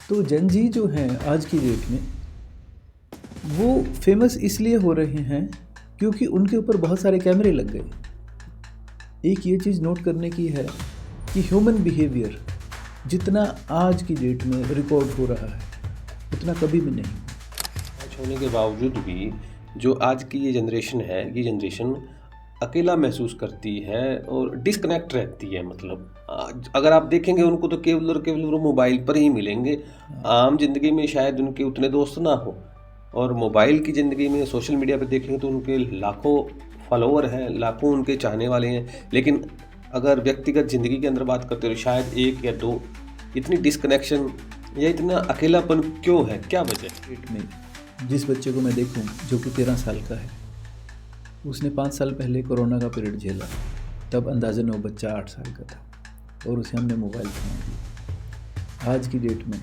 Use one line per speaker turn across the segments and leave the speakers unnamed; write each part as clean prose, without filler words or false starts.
तो जेन जी जो हैं आज की डेट में वो फेमस इसलिए हो रहे हैं क्योंकि उनके ऊपर बहुत सारे कैमरे लग गए। एक ये चीज़ नोट करने की है कि ह्यूमन बिहेवियर जितना आज की डेट में रिकॉर्ड हो रहा है उतना कभी भी नहीं।
मैच होने के बावजूद भी जो आज की ये जनरेशन है, ये जनरेशन अकेला महसूस करती है और डिस्कनेक्ट रहती है। मतलब अगर आप देखेंगे उनको तो केवल और केवल वो मोबाइल पर ही मिलेंगे। आम जिंदगी में शायद उनके उतने दोस्त ना हो, और मोबाइल की ज़िंदगी में सोशल मीडिया पर देखेंगे तो उनके लाखों फॉलोअर हैं, लाखों उनके चाहने वाले हैं। लेकिन अगर व्यक्तिगत ज़िंदगी के अंदर बात करते हो शायद एक या दो। इतनी डिस्कनेक्शन या इतना अकेलापन क्यों है, क्या वजह?
डेट में जिस बच्चे को मैं देखूं जो कि 13 साल का है, उसने 5 साल पहले कोरोना का पीरियड झेला। तब अंदाज़न वो बच्चा 8 साल का था और उसे हमने मोबाइल थमा दिया। आज की डेट में,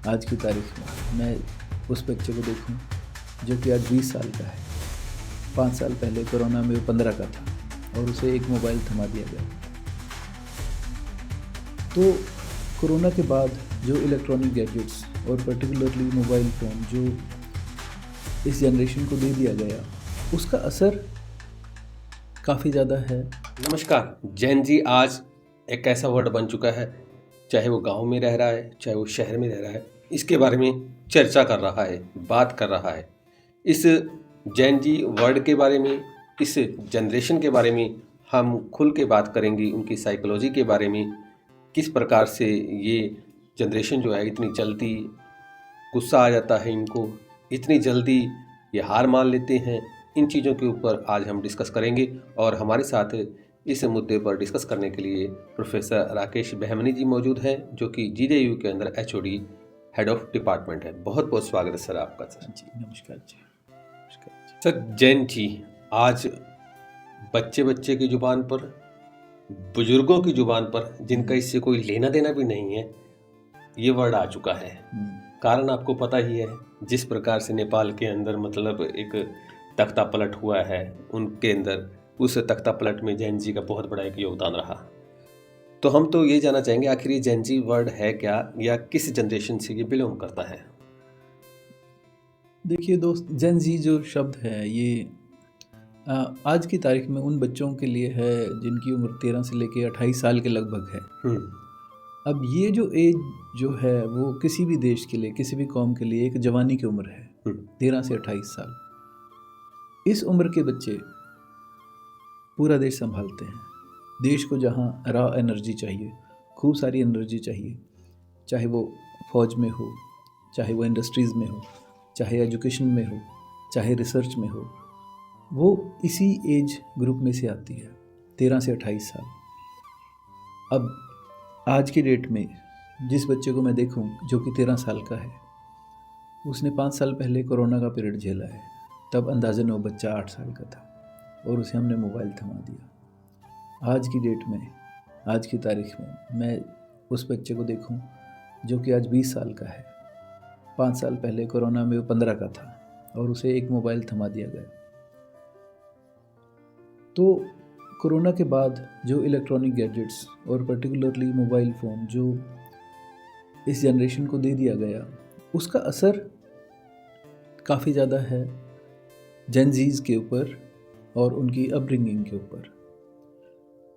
आज की तारीख में मैं उस बच्चे को देखूं जो कि आज 20 साल का है। 5 साल पहले कोरोना में वो 15 का था और उसे एक मोबाइल थमा दिया गया। तो कोरोना के बाद जो इलेक्ट्रॉनिक गैजेट्स और पर्टिकुलरली मोबाइल फ़ोन जो इस जनरेशन को दे दिया गया, उसका असर काफ़ी ज़्यादा है।
नमस्कार। जेन जी आज एक ऐसा वर्ड बन चुका है, चाहे वो गांव में रह रहा है, चाहे वो शहर में रह रहा है, इसके बारे में चर्चा कर रहा है, बात कर रहा है। इस जेन जी वर्ड के बारे में, इस जनरेशन के बारे में हम खुल के बात करेंगे। उनकी साइकोलॉजी के बारे में, किस प्रकार से ये जनरेशन जो है इतनी जल्दी गुस्सा आ जाता है इनको, इतनी जल्दी ये हार मान लेते हैं। इन चीज़ों के ऊपर आज हम डिस्कस करेंगे और हमारे साथ इस मुद्दे पर डिस्कस करने के लिए प्रोफेसर राकेश बहमनी जी मौजूद हैं, जो कि जीजेयू के अंदर एचओडी हेड ऑफ डिपार्टमेंट है। बहुत बहुत स्वागत है सर आपका। सर
जी नमस्कार जी। नमस्कार जी।
सर जेन जी आज बच्चे बच्चे की ज़ुबान पर, बुजुर्गों की ज़ुबान पर, जिनका इससे कोई लेना देना भी नहीं है, ये वर्ड आ चुका है। कारण आपको पता ही है, जिस प्रकार से नेपाल के अंदर मतलब एक तख्ता पलट हुआ है, उनके अंदर उस तख्ता पलट में जेन जी का बहुत बड़ा एक योगदान रहा। तो हम तो ये जानना चाहेंगे आखिर ये जेन जी वर्ड है क्या, या किस जनरेशन से ये बिलोंग करता है?
देखिए दोस्त, जेन जी जो शब्द है ये आज की तारीख में उन बच्चों के लिए है जिनकी उम्र 13 से लेके 28 साल के लगभग है। अब ये जो एज जो है वो किसी भी देश के लिए, किसी भी कौम के लिए एक जवानी की उम्र है। 13 से 28 साल, इस उम्र के बच्चे पूरा देश संभालते हैं। देश को जहाँ रॉ एनर्जी चाहिए, खूब सारी एनर्जी चाहिए, चाहे वो फौज में हो, चाहे वो इंडस्ट्रीज़ में हो, चाहे एजुकेशन में हो, चाहे रिसर्च में हो, वो इसी एज ग्रुप में से आती है, 13 से 28 साल। अब आज की डेट में जिस बच्चे को मैं देखूं जो कि 13 साल का है, उसने 5 साल पहले कोरोना का पीरियड झेला है। तब अंदाज़न वो बच्चा 8 साल का था और उसे हमने मोबाइल थमा दिया। आज की डेट में, आज की तारीख में मैं उस बच्चे को देखूं जो कि आज 20 साल का है। 5 साल पहले कोरोना में वो 15 का था और उसे एक मोबाइल थमा दिया गया। तो कोरोना के बाद जो इलेक्ट्रॉनिक गैजेट्स और पर्टिकुलरली मोबाइल फ़ोन जो इस जनरेशन को दे दिया गया, उसका असर काफ़ी ज़्यादा है जेन ज़ीज़ के ऊपर और उनकी अपब्रिंगिंग के ऊपर।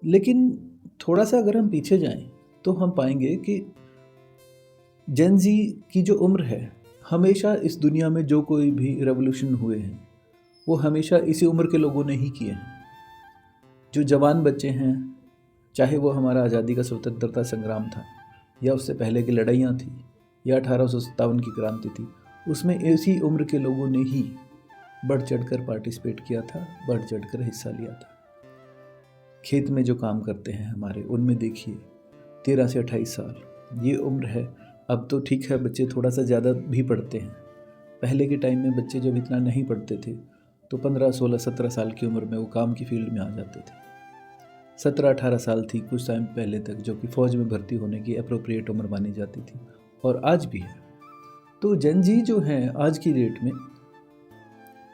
लेकिन थोड़ा सा अगर हम पीछे जाएं तो हम पाएंगे कि जेन ज़ी की जो उम्र है, हमेशा इस दुनिया में जो कोई भी रेवोल्यूशन हुए हैं वो हमेशा इसी उम्र के लोगों ने ही किए हैं। जो जवान बच्चे हैं, चाहे वो हमारा आज़ादी का स्वतंत्रता संग्राम था, या उससे पहले की लड़ाइयाँ थी, या 1857 की क्रांति थी, उसमें इसी उम्र के लोगों ने ही बढ़ चढ़कर पार्टिसिपेट किया था, बढ़ चढ़कर हिस्सा लिया था। खेत में जो काम करते हैं हमारे, उनमें देखिए 13 से 28 साल ये उम्र है। अब तो ठीक है, बच्चे थोड़ा सा ज़्यादा भी पढ़ते हैं। पहले के टाइम में बच्चे जब इतना नहीं पढ़ते थे तो 15, 16, 17 साल की उम्र में वो काम की फील्ड में आ जाते थे। 17, 18 साल थी कुछ टाइम पहले तक, जो कि फ़ौज में भर्ती होने की अप्रोप्रिएट उम्र मानी जाती थी, और आज भी है। तो जेन जी जो हैं आज की डेट में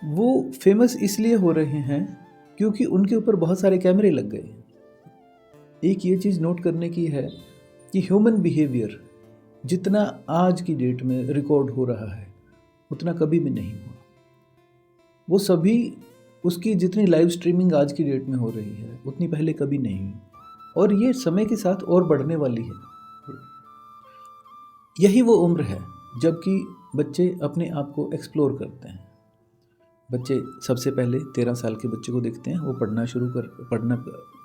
वो फेमस इसलिए हो रहे हैं क्योंकि उनके ऊपर बहुत सारे कैमरे लग गए। एक ये चीज़ नोट करने की है कि ह्यूमन बिहेवियर जितना आज की डेट में रिकॉर्ड हो रहा है उतना कभी भी नहीं हुआ। वो सभी, उसकी जितनी लाइव स्ट्रीमिंग आज की डेट में हो रही है उतनी पहले कभी नहीं हुई, और ये समय के साथ और बढ़ने वाली है। यही वो उम्र है जबकि बच्चे अपने आप को एक्सप्लोर करते हैं। बच्चे सबसे पहले 13 साल के बच्चे को देखते हैं, वो पढ़ना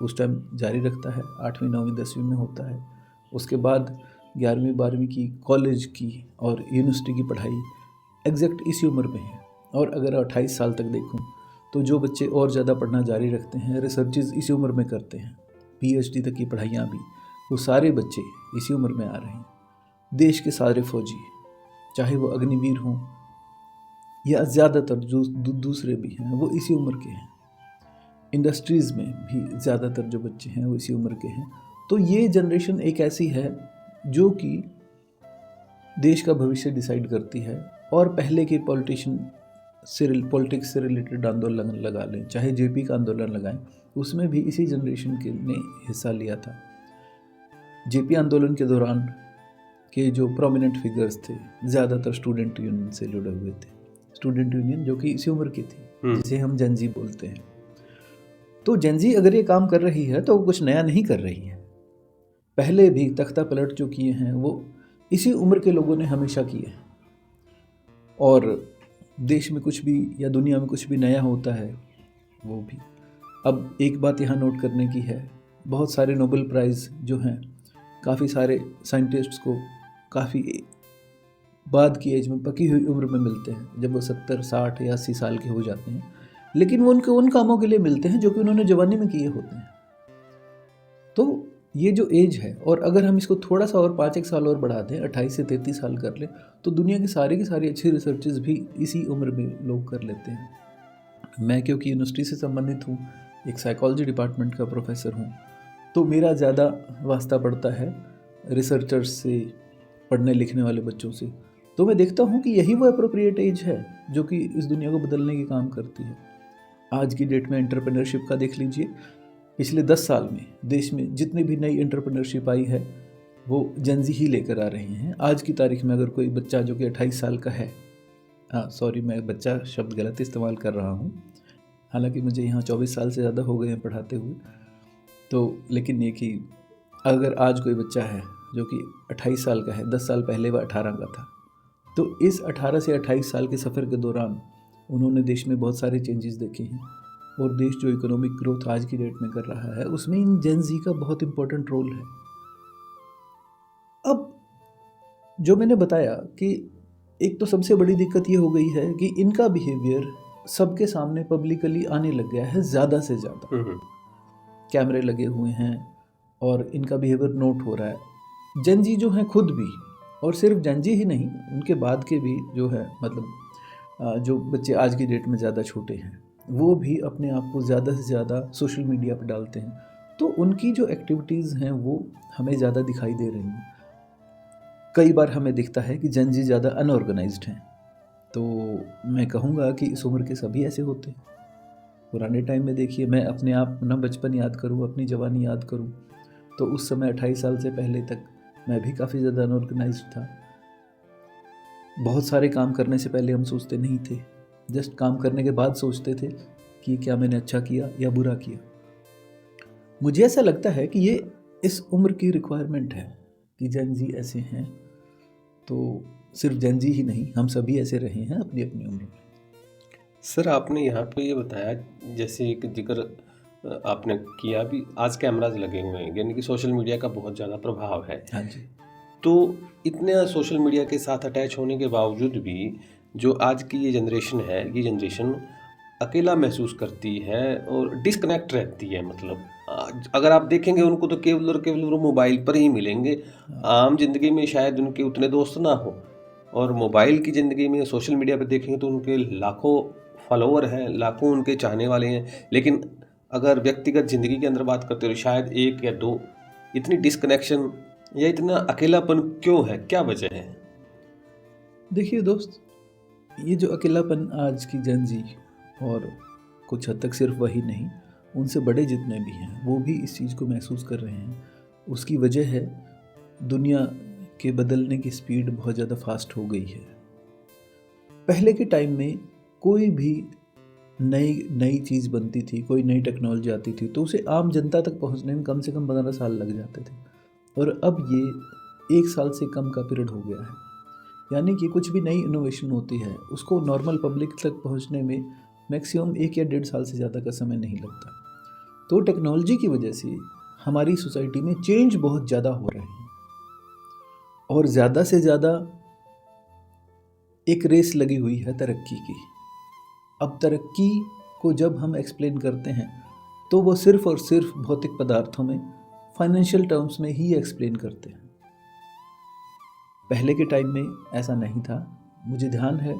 उस टाइम जारी रखता है, 8वीं 9वीं 10वीं में होता है। उसके बाद 11वीं 12वीं की, कॉलेज की और यूनिवर्सिटी की पढ़ाई एग्जैक्ट इसी उम्र में है। और अगर 28 साल तक देखूं तो जो बच्चे और ज़्यादा पढ़ना जारी रखते हैं, रिसर्चेज इसी उम्र में करते हैं, PhD तक की पढ़ाइयाँ भी, वो सारे बच्चे इसी उम्र में आ रहे हैं। देश के सारे फौजी, चाहे वो अग्निवीर हों या ज़्यादातर जो दूसरे भी हैं, वो इसी उम्र के हैं। इंडस्ट्रीज़ में भी ज़्यादातर जो बच्चे हैं वो इसी उम्र के हैं। तो ये जनरेशन एक ऐसी है जो कि देश का भविष्य डिसाइड करती है। और पहले के पॉलिटिक्स से रिलेटेड आंदोलन लगा लें, चाहे JP का आंदोलन लगाएं, उसमें भी इसी जनरेशन के ने हिस्सा लिया था। JP आंदोलन के दौरान के जो प्रोमिनेंट फिगर्स थे ज़्यादातर स्टूडेंट यूनियन से जुड़े हुए थे। स्टूडेंट यूनियन जो कि इसी उम्र की थी, जिसे हम जेनजी बोलते हैं। तो जेनजी अगर ये काम कर रही है तो वो कुछ नया नहीं कर रही है। पहले भी तख्ता पलट जो किए हैं वो इसी उम्र के लोगों ने हमेशा किए हैं। और देश में कुछ भी या दुनिया में कुछ भी नया होता है वो भी। अब एक बात यहाँ नोट करने की है, बहुत सारे नोबेल प्राइज़ जो हैं काफ़ी सारे साइंटिस्ट्स को काफ़ी बाद की एज में, पकी हुई उम्र में मिलते हैं, जब वो 70, 60 या 80 साल के हो जाते हैं। लेकिन वो उनके उन कामों के लिए मिलते हैं जो कि उन्होंने जवानी में किए होते हैं। तो ये जो एज है, और अगर हम इसको थोड़ा सा और 5-1 साल और बढ़ा दें, 28 से 33 साल कर लें, तो दुनिया की सारी अच्छी रिसर्चेज भी इसी उम्र में लोग कर लेते हैं। मैं क्योंकि यूनिवर्सिटी से संबंधित हूँ, एक साइकोलॉजी डिपार्टमेंट का प्रोफेसर हूँ, तो मेरा ज़्यादा वास्ता पड़ता है रिसर्चर्स से, पढ़ने लिखने वाले बच्चों से। तो मैं देखता हूँ कि यही वो अप्रोप्रिएट एज है जो कि इस दुनिया को बदलने के काम करती है। आज की डेट में एंटरप्रेन्योरशिप का देख लीजिए, पिछले 10 साल में देश में जितनी भी नई एंटरप्रेन्योरशिप आई है वो जेनजी ही लेकर आ रहे हैं। आज की तारीख में अगर कोई बच्चा जो कि 28 साल का है, मैं बच्चा शब्द गलत इस्तेमाल कर रहा हूँ, हालांकि मुझे यहाँ 24 साल से ज़्यादा हो गए हैं पढ़ाते हुए, तो लेकिन ये कि अगर आज कोई बच्चा है जो कि 28 साल का है, 10 साल पहले वह 18 का था, तो इस 18 से 28 साल के सफ़र के दौरान उन्होंने देश में बहुत सारे चेंजेस देखे हैं। और देश जो इकोनॉमिक ग्रोथ आज की डेट में कर रहा है उसमें इन जेनजी का बहुत इम्पोर्टेंट रोल है। अब जो मैंने बताया कि एक तो सबसे बड़ी दिक्कत ये हो गई है कि इनका बिहेवियर सबके सामने पब्लिकली आने लग गया है, ज़्यादा से ज़्यादा कैमरे लगे हुए हैं और इनका बिहेवियर नोट हो रहा है। जेनजी जो हैं खुद भी, और सिर्फ जेनजी ही नहीं, उनके बाद के भी जो है, मतलब जो बच्चे आज की डेट में ज़्यादा छोटे हैं, वो भी अपने आप को ज़्यादा से ज़्यादा सोशल मीडिया पर डालते हैं। तो उनकी जो एक्टिविटीज़ हैं वो हमें ज़्यादा दिखाई दे रही हैं। कई बार हमें दिखता है कि जेनजी ज़्यादा अनऑर्गेनाइज्ड हैं, तो मैं कहूँगा कि इस उम्र के सभी ऐसे होते हैं। पुराने टाइम में देखिए, मैं अपने आप अपना बचपन याद करूँ, अपनी जवानी याद करूँ, तो उस समय 28 साल से पहले तक मैं भी काफ़ी ज़्यादा अनऑर्गेनाइज्ड था। बहुत सारे काम करने से पहले हम सोचते नहीं थे, जस्ट काम करने के बाद सोचते थे कि क्या मैंने अच्छा किया या बुरा किया। मुझे ऐसा लगता है कि ये इस उम्र की रिक्वायरमेंट है कि जेनजी ऐसे हैं, तो सिर्फ जेनजी ही नहीं, हम सभी ऐसे रहे हैं अपनी अपनी उम्र में।
सर, आपने यहाँ पे ये बताया, जैसे एक जिक्र आपने किया भी, आज कैमराज लगे हुए हैं, यानी कि सोशल मीडिया का बहुत ज़्यादा प्रभाव है।
हाँ जी।
तो इतने सोशल मीडिया के साथ अटैच होने के बावजूद भी जो आज की ये जनरेशन है, ये जनरेशन अकेला महसूस करती है और डिस्कनेक्ट रहती है। मतलब अगर आप देखेंगे उनको तो केवल और केवल वो मोबाइल पर ही मिलेंगे। आम जिंदगी में शायद उनके उतने दोस्त ना हो, और मोबाइल की ज़िंदगी में सोशल मीडिया पर देखेंगे तो उनके लाखों फॉलोअर हैं, लाखों उनके चाहने वाले हैं। लेकिन अगर व्यक्तिगत ज़िंदगी के अंदर बात करते हो, शायद 1 या 2, इतनी डिस्कनेक्शन या इतना अकेलापन क्यों है, क्या वजह है?
देखिए दोस्त, ये जो अकेलापन आज की जेनजी, और कुछ हद तक सिर्फ वही नहीं, उनसे बड़े जितने भी हैं वो भी इस चीज़ को महसूस कर रहे हैं। उसकी वजह है दुनिया के बदलने की स्पीड बहुत ज़्यादा फास्ट हो गई है। पहले के टाइम में कोई भी नई नई चीज़ बनती थी, कोई नई टेक्नोलॉजी आती थी तो उसे आम जनता तक पहुंचने में कम से कम 15 साल लग जाते थे, और अब ये 1 साल से कम का पीरियड हो गया है। यानी कि कुछ भी नई इनोवेशन होती है उसको नॉर्मल पब्लिक तक पहुंचने में मैक्सिमम 1 या 1.5 साल से ज़्यादा का समय नहीं लगता। तो टेक्नोलॉजी की वजह से हमारी सोसाइटी में चेंज बहुत ज़्यादा हो रहे हैं, और ज़्यादा से ज़्यादा एक रेस लगी हुई है तरक्की की। अब तरक्की को जब हम एक्सप्लेन करते हैं तो वो सिर्फ़ और सिर्फ भौतिक पदार्थों में, फाइनेंशियल टर्म्स में ही एक्सप्लेन करते हैं। पहले के टाइम में ऐसा नहीं था। मुझे ध्यान है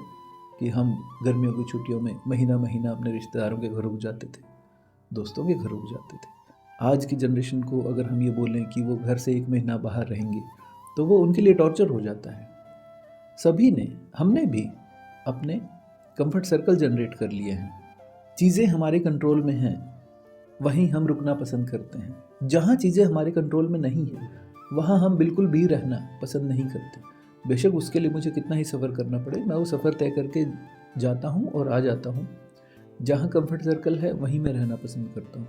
कि हम गर्मियों की छुट्टियों में महीना महीना अपने रिश्तेदारों के घर रुक जाते थे, दोस्तों के घर रुक जाते थे। आज की जनरेशन को अगर हम ये बोलें कि वो घर से 1 महीना बाहर रहेंगे तो वो उनके लिए टॉर्चर हो जाता है। सभी ने, हमने भी अपने कंफर्ट सर्कल जनरेट कर लिए हैं। चीज़ें हमारे कंट्रोल में हैं, वहीं हम रुकना पसंद करते हैं। जहाँ चीज़ें हमारे कंट्रोल में नहीं है वहाँ हम बिल्कुल भी रहना पसंद नहीं करते। बेशक उसके लिए मुझे कितना ही सफ़र करना पड़े, मैं वो सफ़र तय करके जाता हूँ और आ जाता हूँ। जहाँ कंफर्ट सर्कल है वहीं मैं रहना पसंद करता हूँ।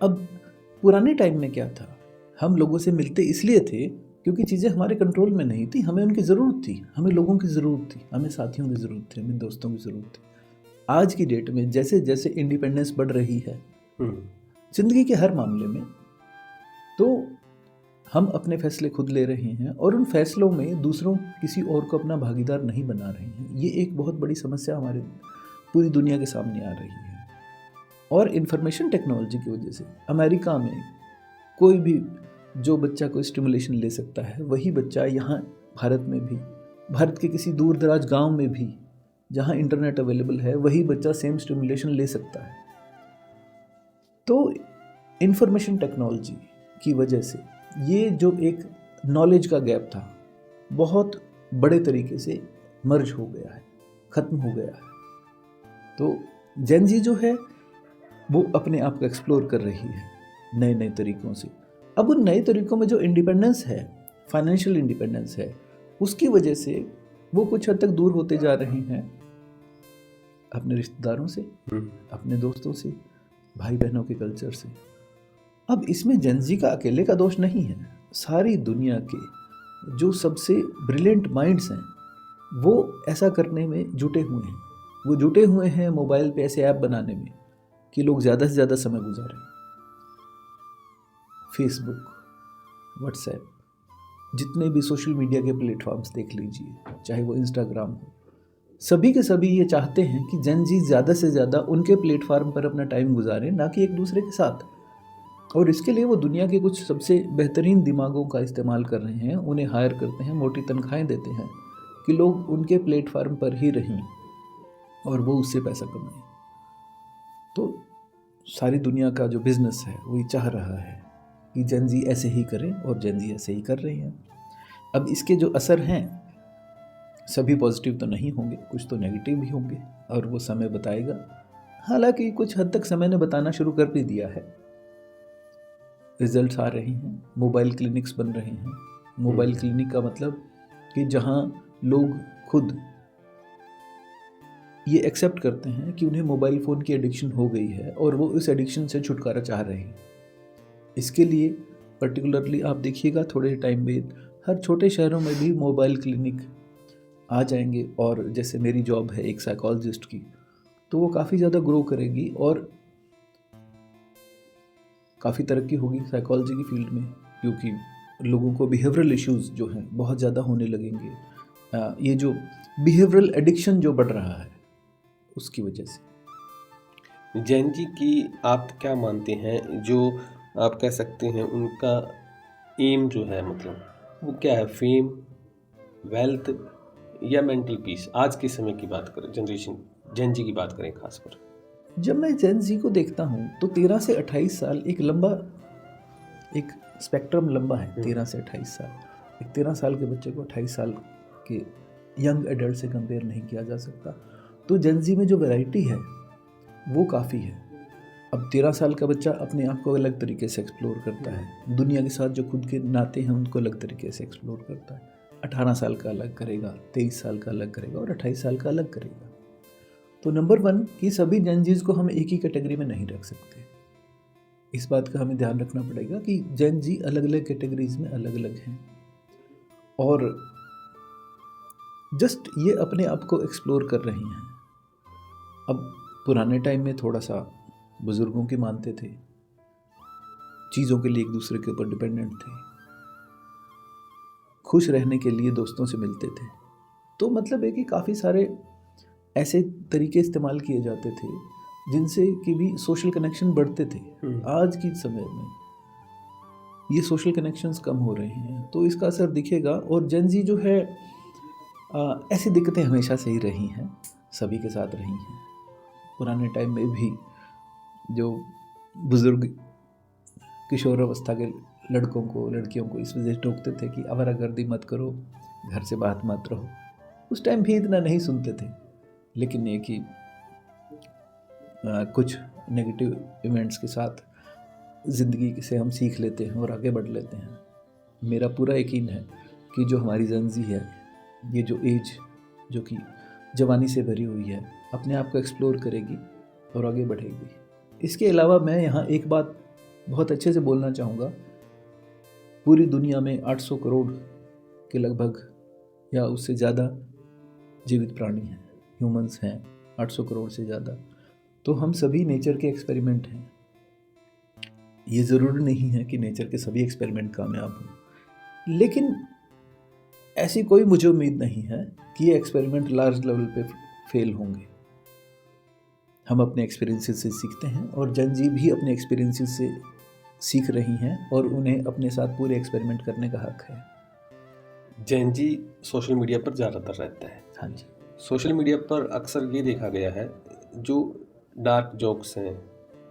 अब पुराने टाइम में क्या था, हम लोगों से मिलते इसलिए थे क्योंकि चीज़ें हमारे कंट्रोल में नहीं थी, हमें उनकी ज़रूरत थी, हमें लोगों की ज़रूरत थी, हमें साथियों की ज़रूरत थी, हमें दोस्तों की ज़रूरत थी। आज की डेट में जैसे जैसे इंडिपेंडेंस बढ़ रही है ज़िंदगी के हर मामले में, तो हम अपने फैसले खुद ले रहे हैं और उन फैसलों में दूसरों किसी और को अपना भागीदार नहीं बना रहे हैं। ये एक बहुत बड़ी समस्या हमारे पूरी दुनिया के सामने आ रही है। और इंफॉर्मेशन टेक्नोलॉजी की वजह से अमेरिका में कोई भी जो बच्चा कोई स्टिमुलेशन ले सकता है, वही बच्चा यहाँ भारत में भी, भारत के किसी दूर दराज गाँव में भी जहाँ इंटरनेट अवेलेबल है, वही बच्चा सेम स्टिमुलेशन ले सकता है। तो इंफॉर्मेशन टेक्नोलॉजी की वजह से ये जो एक नॉलेज का गैप था बहुत बड़े तरीके से मर्ज हो गया है, ख़त्म हो गया है। तो जेन जी जो है वो अपने आप को एक्सप्लोर कर रही है नए नए तरीक़ों से। अब उन नए तरीक़ों में जो इंडिपेंडेंस है, फाइनेंशियल इंडिपेंडेंस है, उसकी वजह से वो कुछ हद तक दूर होते जा रहे हैं अपने रिश्तेदारों से, अपने दोस्तों से, भाई बहनों के कल्चर से। अब इसमें जेन जी का अकेले का दोष नहीं है। सारी दुनिया के जो सबसे ब्रिलियंट माइंड्स हैं वो ऐसा करने में जुटे हुए हैं। वो जुटे हुए हैं मोबाइल पे ऐसे ऐप बनाने में कि लोग ज़्यादा से ज़्यादा समय गुजारें। फेसबुक, व्हाट्सएप, जितने भी सोशल मीडिया के प्लेटफॉर्म्स देख लीजिए, चाहे वो इंस्टाग्राम हो, सभी के सभी ये चाहते हैं कि जेन जी ज़्यादा से ज़्यादा उनके प्लेटफॉर्म पर अपना टाइम गुजारें, ना कि एक दूसरे के साथ। और इसके लिए वो दुनिया के कुछ सबसे बेहतरीन दिमागों का इस्तेमाल कर रहे हैं, उन्हें हायर करते हैं, मोटी तनख्वाहें देते हैं कि लोग उनके प्लेटफॉर्म पर ही रहें और वो उससे पैसा कमाएं। तो सारी दुनिया का जो बिज़नेस है वही चाह रहा है कि जेन जी ऐसे ही करें, और जेन जी ऐसे ही कर रहे हैं। अब इसके जो असर हैं सभी पॉजिटिव तो नहीं होंगे, कुछ तो नेगेटिव भी होंगे, और वो समय बताएगा। हालांकि कुछ हद तक समय ने बताना शुरू कर भी दिया है। रिजल्ट्स आ रहे हैं, मोबाइल क्लिनिक्स बन रहे हैं। मोबाइल क्लिनिक का मतलब कि जहां लोग खुद ये एक्सेप्ट करते हैं कि उन्हें मोबाइल फ़ोन की एडिक्शन हो गई है और वो इस एडिक्शन से छुटकारा चाह रहे हैं। इसके लिए पर्टिकुलरली आप देखिएगा थोड़े टाइम में हर छोटे शहरों में भी मोबाइल क्लिनिक आ जाएंगे। और जैसे मेरी जॉब है एक साइकोलॉजिस्ट की, तो वो काफ़ी ज़्यादा ग्रो करेगी और काफ़ी तरक्की होगी साइकोलॉजी की फील्ड में, क्योंकि लोगों को बिहेवियरल इश्यूज़ जो हैं बहुत ज़्यादा होने लगेंगे। ये जो बिहेवियरल एडिक्शन जो बढ़ रहा है उसकी वजह से।
जैन जी की आप क्या मानते हैं, जो आप कह सकते हैं उनका एम जो है, मतलब वो क्या है, फेम, वेल्थ या मेंटल पीस? आज के समय की बात करें, जनरेशन जेन जी की बात करें खासकर।
जब मैं जेन जी को देखता हूँ तो 13 से 28 साल एक लंबा, एक स्पेक्ट्रम लंबा है। 13 से 28 साल, एक 13 साल के बच्चे को 28 साल के यंग एडल्ट से कंपेयर नहीं किया जा सकता। तो जेन जी में जो वैरायटी है वो काफ़ी है। अब 13 साल का बच्चा अपने आप को अलग तरीके से एक्सप्लोर करता है, दुनिया के साथ जो खुद के नाते हैं उनको अलग तरीके से एक्सप्लोर करता है। 18 साल का अलग करेगा, 23 साल का अलग करेगा और 28 साल का अलग करेगा। तो नंबर 1 कि सभी जेनजीज को हम एक ही कैटेगरी में नहीं रख सकते। इस बात का हमें ध्यान रखना पड़ेगा कि जेन जी अलग अलग कैटेगरीज में अलग अलग हैं और जस्ट ये अपने आप को एक्सप्लोर कर रही हैं। अब पुराने टाइम में थोड़ा सा बुजुर्गों की मानते थे, चीज़ों के लिए एक दूसरे के ऊपर डिपेंडेंट थे, खुश रहने के लिए दोस्तों से मिलते थे। तो मतलब है कि काफ़ी सारे ऐसे तरीके इस्तेमाल किए जाते थे जिनसे कि भी सोशल कनेक्शन बढ़ते थे। आज की समय में ये सोशल कनेक्शंस कम हो रहे हैं, तो इसका असर दिखेगा। और जेन जी जो है ऐसी दिक्कतें हमेशा से ही रही हैं, सभी के साथ रही हैं। पुराने टाइम में भी जो बुज़ुर्ग किशोर अवस्था के लड़कों को लड़कियों को इस वजह से टोकते थे कि आवारागर्दी मत करो, घर से बाहर मत रहो, उस टाइम भी इतना नहीं सुनते थे। लेकिन ये कि कुछ नेगेटिव इवेंट्स के साथ ज़िंदगी से हम सीख लेते हैं और आगे बढ़ लेते हैं। मेरा पूरा यकीन है कि जो हमारी जेनजी है, ये जो एज जो कि जवानी से भरी हुई है, अपने आप को एक्सप्लोर करेगी और आगे बढ़ेगी। इसके अलावा मैं यहाँ एक बात बहुत अच्छे से बोलना चाहूँगा। पूरी दुनिया में 800 करोड़ के लगभग या उससे ज़्यादा जीवित प्राणी हैं, ह्यूमंस हैं 800 करोड़ से ज़्यादा। तो हम सभी नेचर के एक्सपेरिमेंट हैं। ये ज़रूरी नहीं है कि नेचर के सभी एक्सपेरिमेंट कामयाब हों, लेकिन ऐसी कोई मुझे उम्मीद नहीं है कि ये एक्सपेरिमेंट लार्ज लेवल पे फेल होंगे। हम अपने एक्सपीरियंसेस से सीखते हैं और जेन जी भी अपने एक्सपीरियंसेस से सीख रही हैं और उन्हें अपने साथ पूरे एक्सपेरिमेंट करने का हक है।
जेन जी सोशल मीडिया पर ज़्यादातर रहता है।
हाँ जी।
सोशल मीडिया पर अक्सर ये देखा गया है, जो डार्क जोक्स हैं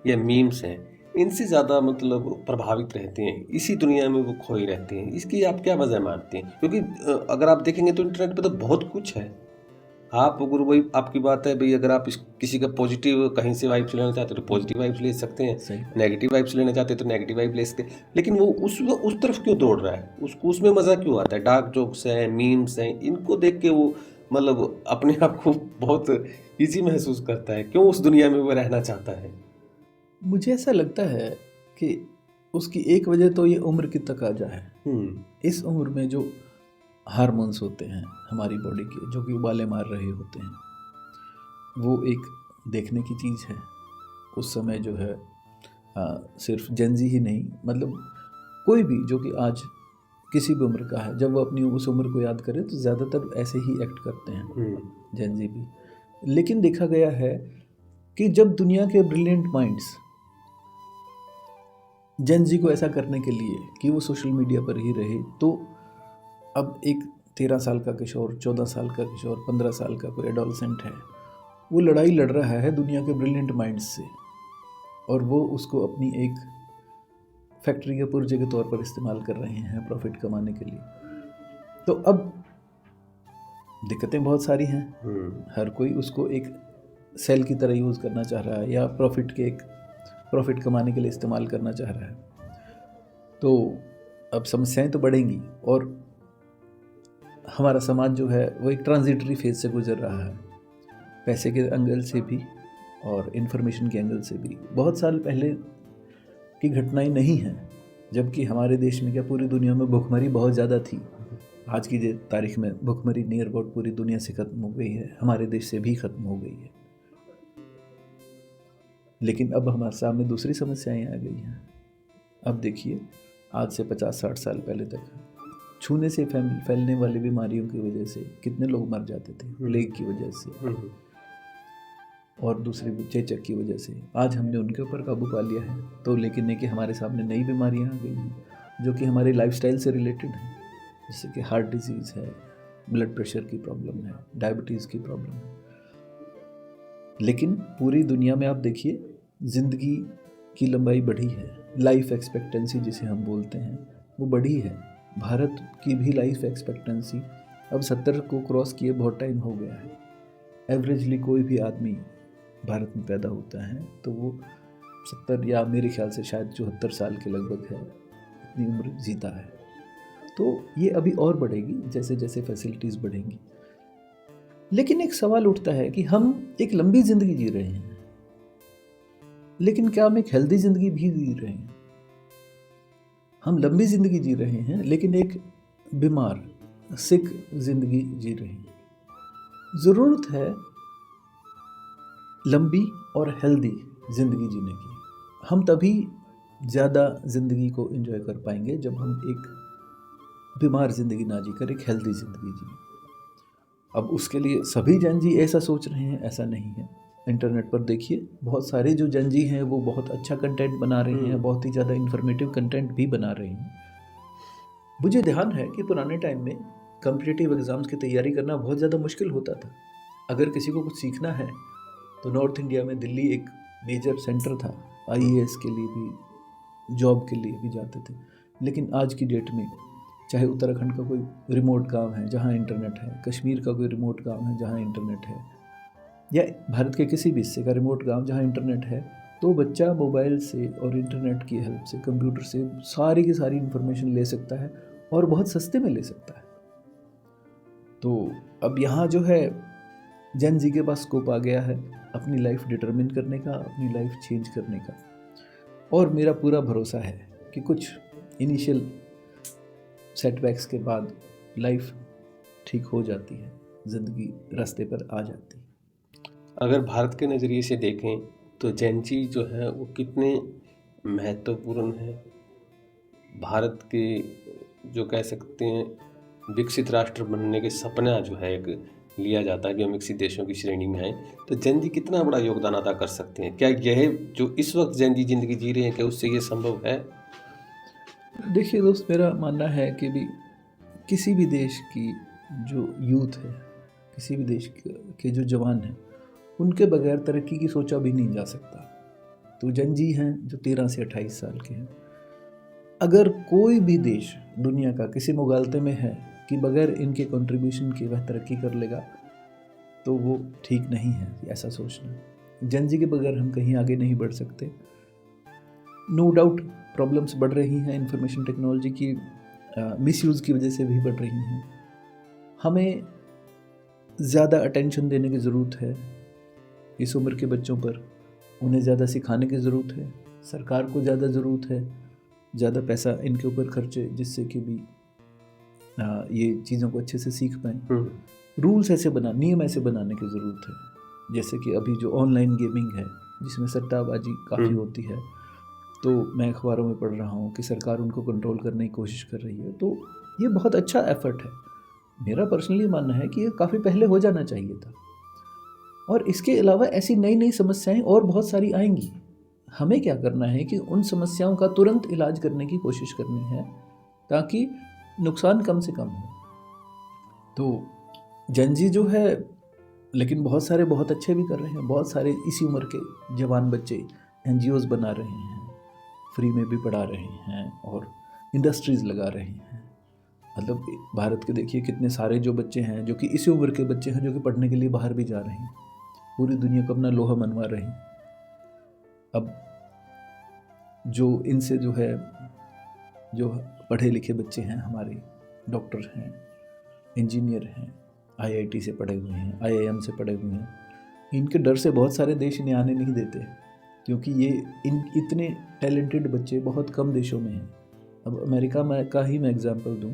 या मीम्स हैं, इनसे ज़्यादा मतलब प्रभावित रहते हैं, इसी दुनिया में वो खोए रहते हैं। इसकी आप क्या वजह मानते हैं? क्योंकि अगर आप देखेंगे तो इंटरनेट पे तो बहुत कुछ है। आप अगर वही आपकी बात है भाई, अगर आप किसी का पॉजिटिव कहीं से वाइब्स लेना चाहते हो तो पॉजिटिव वाइब्स ले सकते हैं, नेगेटिव वाइब्स लेना चाहते हैं तो नेगेटिव वाइब ले सकते हैं। लेकिन वो उस तरफ क्यों दौड़ रहा है? उसको उसमें मज़ा क्यों आता है? डार्क जोक्स हैं, मीम्स हैं, इनको देख के वो मतलब अपने आप को बहुत ईजी महसूस करता है। क्यों उस दुनिया में वो रहना चाहता है?
मुझे ऐसा लगता है कि उसकी एक वजह तो ये उम्र की तकाजा है। इस उम्र में जो हार्मोन्स होते हैं हमारी बॉडी के, जो कि उबाले मार रहे होते हैं, वो एक देखने की चीज़ है। उस समय जो है सिर्फ जेनजी ही नहीं, मतलब कोई भी जो कि आज किसी भी उम्र का है, जब वो अपनी उस उम्र को याद करे तो ज़्यादातर ऐसे ही एक्ट करते हैं जेनजी भी। लेकिन देखा गया है कि जब दुनिया के ब्रिलियंट माइंड्स जेनजी को ऐसा करने के लिए कि वो सोशल मीडिया पर ही रहे, तो अब एक 13 साल का किशोर, 14 साल का किशोर, 15 साल का कोई एडोलसेंट है, वो लड़ाई लड़ रहा है दुनिया के ब्रिलियंट माइंड्स से, और वो उसको अपनी एक फैक्ट्री के पुर्जे के तौर पर इस्तेमाल कर रहे हैं प्रॉफिट कमाने के लिए। तो अब दिक्कतें बहुत सारी हैं। हर कोई उसको एक सेल की तरह यूज़ करना चाह रहा है या प्रॉफिट कमाने के लिए इस्तेमाल करना चाह रहा है। तो अब समस्याएं तो बढ़ेंगी और हमारा समाज जो है वो एक ट्रांजिटरी फेज से गुजर रहा है, पैसे के एंगल से भी और इन्फॉर्मेशन के एंगल से भी। बहुत साल पहले की घटनाएं नहीं हैं, जबकि हमारे देश में क्या पूरी दुनिया में भुखमरी बहुत ज़्यादा थी। आज की तारीख में भुखमरी नियर अबाउट पूरी दुनिया से ख़त्म हो गई है, हमारे देश से भी ख़त्म हो गई है। लेकिन अब हमारे सामने दूसरी समस्याएं आ गई हैं। अब देखिए, आज से 50-60 साल पहले तक छूने से फैलने वाली बीमारियों की वजह से कितने लोग मर जाते थे, प्लेग की वजह से और दूसरी चेचक की वजह से। आज हमने उनके ऊपर काबू पा लिया है, तो लेकिन कि हमारे सामने नई बीमारियां आ गई हैं जो कि हमारे लाइफस्टाइल से रिलेटेड हैं, जैसे कि हार्ट डिजीज़ है, ब्लड प्रेशर की प्रॉब्लम है, डायबिटीज़ की प्रॉब्लम है। लेकिन पूरी दुनिया में आप देखिए, ज़िंदगी की लंबाई बढ़ी है, लाइफ एक्सपेक्टेंसी जिसे हम बोलते हैं वो बढ़ी है। भारत की भी लाइफ एक्सपेक्टेंसी अब 70 को क्रॉस किए बहुत टाइम हो गया है। एवरेजली कोई भी आदमी भारत में पैदा होता है तो वो 70 या मेरे ख्याल से शायद 74 साल के लगभग है, इतनी उम्र जीता है। तो ये अभी और बढ़ेगी जैसे जैसे फैसिलिटीज़ बढ़ेंगी। लेकिन एक सवाल उठता है कि हम एक लंबी ज़िंदगी जी रहे हैं, लेकिन क्या हम एक हेल्दी ज़िंदगी भी जी रहे हैं? हम लंबी ज़िंदगी जी रहे हैं लेकिन एक बीमार, सिक ज़िंदगी जी रहे हैं। ज़रूरत है लंबी और हेल्दी ज़िंदगी जीने की। हम तभी ज़्यादा ज़िंदगी को एंजॉय कर पाएंगे जब हम एक बीमार ज़िंदगी ना जीकर एक हेल्दी ज़िंदगी जिए। अब उसके लिए सभी जन जी ऐसा सोच रहे हैं, ऐसा नहीं है। इंटरनेट पर देखिए, बहुत सारे जो जन जी हैं वो बहुत अच्छा कंटेंट बना रहे हैं, बहुत ही ज़्यादा इन्फॉर्मेटिव कंटेंट भी बना रहे हैं। मुझे ध्यान है कि पुराने टाइम में कॉम्पिटिटिव एग्ज़ाम्स की तैयारी करना बहुत ज़्यादा मुश्किल होता था। अगर किसी को कुछ सीखना है तो नॉर्थ इंडिया में दिल्ली एक मेजर सेंटर था, IAS के लिए भी, जॉब के लिए भी जाते थे। लेकिन आज की डेट में चाहे उत्तराखंड का कोई रिमोट गांव है जहां इंटरनेट है, कश्मीर का कोई रिमोट गांव है जहां इंटरनेट है, या भारत के किसी भी हिस्से का रिमोट गांव जहां इंटरनेट है, तो बच्चा मोबाइल से और इंटरनेट की हेल्प से, कंप्यूटर से सारी की सारी इन्फॉर्मेशन ले सकता है और बहुत सस्ते में ले सकता है। तो अब यहाँ जो है जन जी के पास स्कोप आ गया है अपनी लाइफ डिटरमिन करने का, अपनी लाइफ चेंज करने का। और मेरा पूरा भरोसा है कि कुछ इनिशियल सेटबैक्स के बाद लाइफ ठीक हो जाती है, ज़िंदगी रास्ते पर आ जाती है।
अगर भारत के नज़रिए से देखें तो जेन जी जो है वो कितने महत्वपूर्ण है भारत के, जो कह सकते हैं विकसित राष्ट्र बनने के सपना जो है एक लिया जाता है कि हम विकसित देशों की श्रेणी में आए, तो जेन जी कितना बड़ा योगदान अदा कर सकते हैं? क्या यह जो इस वक्त जेन जी ज़िंदगी जी रहे हैं, क्या उससे ये संभव है?
देखिए दोस्त, मेरा मानना है कि भी किसी भी देश की जो यूथ है, किसी भी देश के जो जवान हैं, उनके बगैर तरक्की की सोचा भी नहीं जा सकता। तो जन जी हैं जो 13 से 28 साल के हैं। अगर कोई भी देश दुनिया का किसी मुगालते में है कि बगैर इनके कंट्रीब्यूशन के वह तरक्की कर लेगा, तो वो ठीक नहीं है ऐसा सोचना। जन जी के बगैर हम कहीं आगे नहीं बढ़ सकते। नो डाउट प्रॉब्लम्स बढ़ रही हैं, इंफॉर्मेशन टेक्नोलॉजी की मिसयूज़ की वजह से भी बढ़ रही हैं। हमें ज़्यादा अटेंशन देने की ज़रूरत है इस उम्र के बच्चों पर, उन्हें ज़्यादा सिखाने की ज़रूरत है। सरकार को ज़्यादा ज़रूरत है ज़्यादा पैसा इनके ऊपर खर्चे, जिससे कि भी ये चीज़ों को अच्छे से सीख पाएँ। रूल्स ऐसे नियम ऐसे बनाने की ज़रूरत है। जैसे कि अभी जो ऑनलाइन गेमिंग है जिसमें सट्टाबाजी काफ़ी होती है, तो मैं अखबारों में पढ़ रहा हूँ कि सरकार उनको कंट्रोल करने की कोशिश कर रही है। तो ये बहुत अच्छा एफर्ट है। मेरा पर्सनली मानना है कि ये काफ़ी पहले हो जाना चाहिए था। और इसके अलावा ऐसी नई नई समस्याएं और बहुत सारी आएंगी। हमें क्या करना है कि उन समस्याओं का तुरंत इलाज करने की कोशिश करनी है ताकि नुकसान कम से कम हो। तो जन जी जो है, लेकिन बहुत सारे बहुत अच्छे भी कर रहे हैं। बहुत सारे इसी उम्र के जवान बच्चे NGOs बना रहे हैं, फ्री में भी पढ़ा रहे हैं और इंडस्ट्रीज़ लगा रहे हैं। मतलब भारत के देखिए कितने सारे जो बच्चे हैं जो कि इसी उम्र के बच्चे हैं जो कि पढ़ने के लिए बाहर भी जा रहे हैं, पूरी दुनिया को अपना लोहा मनवा रहे हैं। अब जो इनसे जो है, जो पढ़े लिखे बच्चे हैं, हमारे डॉक्टर हैं, इंजीनियर हैं, IIT से पढ़े हुए हैं, IIM से पढ़े हुए हैं, इनके डर से बहुत सारे देश इन्हें आने नहीं देते, क्योंकि ये इतने टैलेंटेड बच्चे बहुत कम देशों में हैं। अब अमेरिका में का ही मैं एग्जांपल दूं,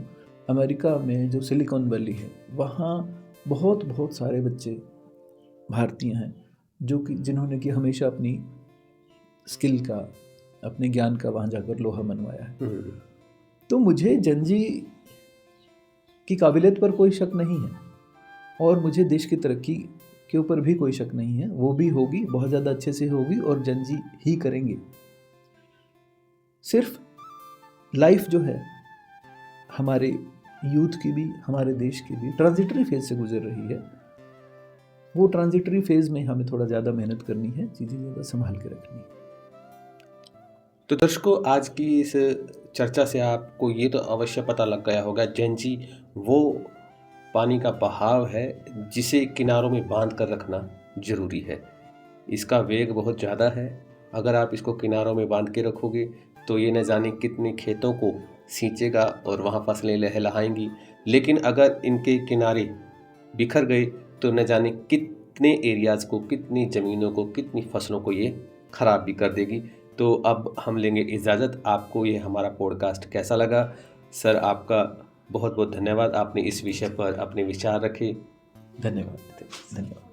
अमेरिका में जो सिलिकॉन वैली है, वहाँ बहुत सारे बच्चे भारतीय हैं जो कि जिन्होंने कि हमेशा अपनी स्किल का, अपने ज्ञान का वहाँ जाकर लोहा मनवाया है। तो मुझे जन जी की काबिलियत पर कोई शक नहीं है और मुझे देश की तरक्की के ऊपर भी कोई शक नहीं है। वो भी होगी, बहुत ज़्यादा अच्छे से होगी और जन जी ही करेंगे। सिर्फ लाइफ जो है हमारे यूथ की भी, हमारे देश की भी ट्रांजिटरी फेज से गुजर रही है। वो ट्रांजिटरी फेज में हमें थोड़ा ज़्यादा मेहनत करनी है, चीज़ें ज़्यादा संभाल के रखनी है।
तो दर्शकों, आज की इस चर्चा से आपको ये तो अवश्य पता लग गया होगा, जन जी वो पानी का बहाव है जिसे किनारों में बांध कर रखना जरूरी है। इसका वेग बहुत ज़्यादा है, अगर आप इसको किनारों में बांध के रखोगे तो ये न जाने कितने खेतों को सींचेगा और वहाँ फसलें लहलहाएंगी। लेकिन अगर इनके किनारे बिखर गए तो न जाने कितने एरियाज़ को, कितनी ज़मीनों को, कितनी फसलों को ये ख़राब भी कर देगी। तो अब हम लेंगे इजाज़त। आपको ये हमारा पॉडकास्ट कैसा लगा? सर, आपका बहुत बहुत धन्यवाद। आपने इस विषय पर अपने विचार रखे।
धन्यवाद। धन्यवाद।